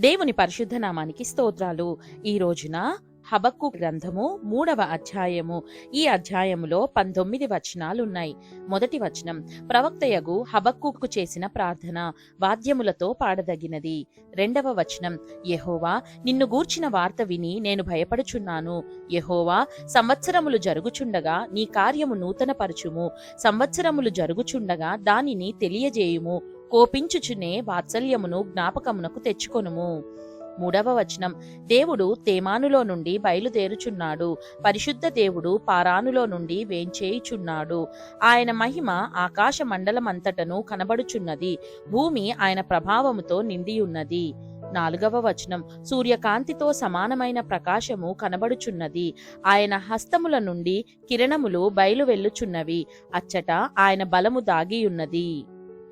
దేవుని పరిశుద్ధ నామానికి స్తోత్రాలు. ఈ రోజున హబక్కు గ్రంథము 3వ అధ్యాయము. ఈ అధ్యాయములో 19 వచనాలున్నాయి. మొదటి వచనం, ప్రవక్తయగు హబక్కుకు చేసిన ప్రార్థన, వాద్యములతో పాడదగినది. రెండవ వచనం, యెహోవా నిన్ను గూర్చిన వార్త విని నేను భయపడుచున్నాను. యెహోవా సంవత్సరములు జరుగుచుండగా నీ కార్యము నూతనపరచుము. సంవత్సరములు జరుగుచుండగా దానిని తెలియజేయుము. కోపించుచునే వాత్సల్యమును జ్ఞాపకమునకు తెచ్చుకొనుము. మూడవ వచనం, దేవుడు తేమానులో నుండి బయలుదేరుచున్నాడు. పరిశుద్ధ దేవుడు పారానులో నుండి వేంచేయుచున్నాడు. ఆయన మహిమ ఆకాశ మండలమంతటను కనబడుచున్నది. భూమి ఆయన ప్రభావముతో నిండియున్నది. నాలుగవ వచనం, సూర్యకాంతితో సమానమైన ప్రకాశము కనబడుచున్నది. ఆయన హస్తముల నుండి కిరణములు బయలువెల్లుచున్నవి. అచ్చట ఆయన బలము దాగియున్నది.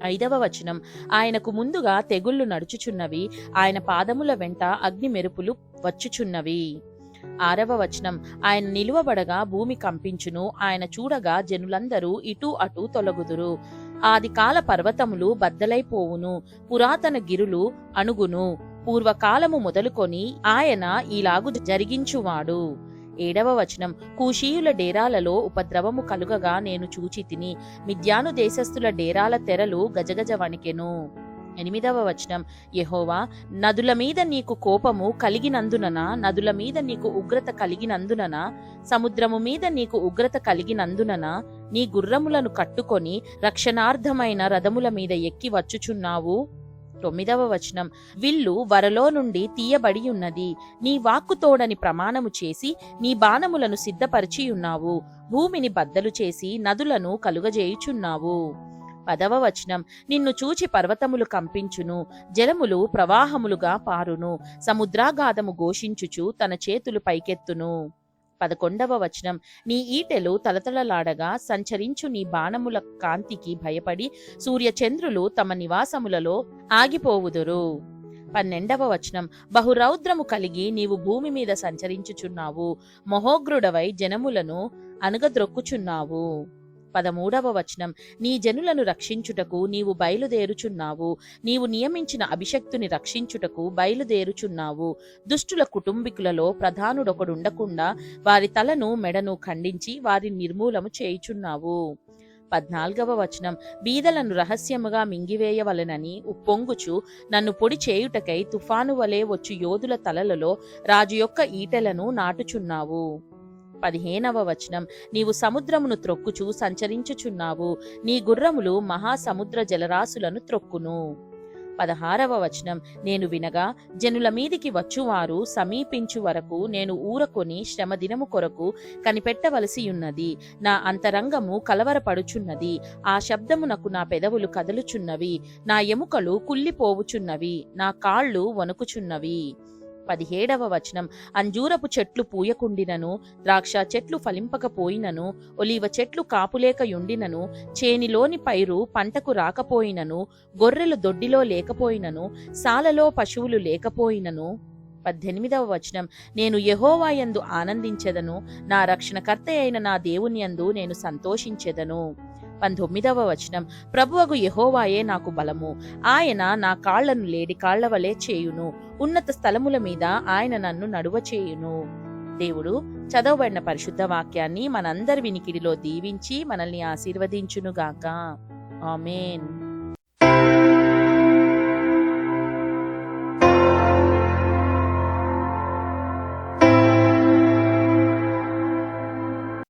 ఐదవ వచనం, ఆయనకు ముందుగా తెగుళ్లు నడుచుచున్నవి. ఆయన పాదముల వెంట అగ్ని మెరుపులు వచ్చుచున్నవి. ఆరవ వచనం, ఆయన నిలువబడగా భూమి కంపించును. ఆయన చూడగా జనులందరూ ఇటు అటు తొలగుదురు. ఆదికాల పర్వతములు బద్దలైపోవును. పురాతన గిరులు అణుగును. పూర్వకాలము మొదలుకొని ఆయన ఈలాగు జరిగించువాడు. ఏడవ వచనం, కూషీయుల డేరాలలో ఉపద్రవము కలుగగా నేను చూచితిని. మిద్యాను దేశస్థుల డేరాల తెరలు గజగజ వణికెను. ఎనిమిదవ వచనం, యెహోవా నదుల మీద నీకు కోపము కలిగినందుననా, నదుల మీద నీకు ఉగ్రత కలిగినందుననా, సముద్రము మీద నీకు ఉగ్రత కలిగినందుననా నీ గుర్రములను కట్టుకొని రక్షణార్థమైన రథముల మీద ఎక్కి వచ్చుచున్నావు. తొమ్మిదవ వచనం, విల్లు వరలో నుండి తీయబడి ఉన్నది. నీ వాక్కుతోడని ప్రమాణము చేసి నీ బాణములను సిద్ధపరిచియున్నావు. భూమిని బద్దలు చేసి నదులను కలుగజేయుచున్నావు. 10వ వచనం, నిన్ను చూచి పర్వతములు కంపించును. జలములు ప్రవాహములుగా పారును. సముద్రాగాధము ఘోషించుచు తన చేతులు పైకెత్తును. 11వ వచనం, నీ ఈటెలు తలతలలాడగా సంచరించు నీ బాణముల కాంతికి భయపడి సూర్యచంద్రులు తమ నివాసములలో ఆగిపోవుదురు. 12వ వచనం, బహురౌద్రము కలిగి నీవు భూమి మీద సంచరించుచున్నావు. మహోగ్రుడవై జనములను అణగద్రొక్కుచున్నావు. 13వ వచనం, నీ జనులను రక్షించుటకు నీవు బయలుదేరుచున్నావు. నీవు నియమించిన అభిషక్తుని రక్షించుటకు బయలుదేరుచున్నావు. దుష్టుల కుటుంబీకులలో ప్రధానుడొకడుండకుండా వారి తలను మెడను ఖండించి వారిని నిర్మూలము చేయుచున్నావు. 14వ వచనం, బీదలను రహస్యముగా మింగివేయవలెనని ఉప్పొంగుచు నన్ను పొడి చేయుటకై తుఫాను వలె వచ్చు యోధుల తలలలో రాజు యొక్క ఈటెలను నాటుచున్నావు. 15వ వచనం, నీవు సముద్రమును త్రొక్కుచు సంచరించుచున్నావు. నీ గుర్రములు మహాసముద్ర జలరాశులను త్రొక్కును. 16వ వచనం, నేను వినగా జనుల మీదికి వచ్చువారు సమీపించు వరకు నేను ఊరకొని శ్రమ దినము కొరకు కనిపెట్టవలసియున్నది. నా అంతరంగము కలవరపడుచున్నది. ఆ శబ్దమునకు నా పెదవులు కదలుచున్నవి. నా ఎముకలు కుళ్ళిపోవుచున్నవి. నా కాళ్ళు వణుకుచున్నవి. 17వ వచనం, అంజూరపు చెట్లు పూయకుండినను, ద్రాక్ష చెట్లు ఫలింపకపోయినను, ఒలీవ చెట్లు కాపులేకయుండినను, చేనిలోని పైరు పంటకు రాకపోయినను, గొర్రెలు దొడ్డిలో లేకపోయినను, సాలలో పశువులు లేకపోయినను. 18వ వచనం, నేను యెహోవా యందు ఆనందించెదను. నా రక్షణకర్త అయిన నా దేవుని యందు నేను సంతోషించెదను. 19వ వచనం, ప్రభువగు యెహోవాయే నాకు బలము. ఆయన నా కాళ్లను లేడి కాళ్ల వలె చేయును. ఉన్నత స్థలముల మీద ఆయన నన్ను నడువ చేయును. దేవుడు చదవబడిన పరిశుద్ధ వాక్యాన్ని మనందరి వినికిడిలో దీవించి మనల్ని ఆశీర్వదించునుగాక. ఆమేన్.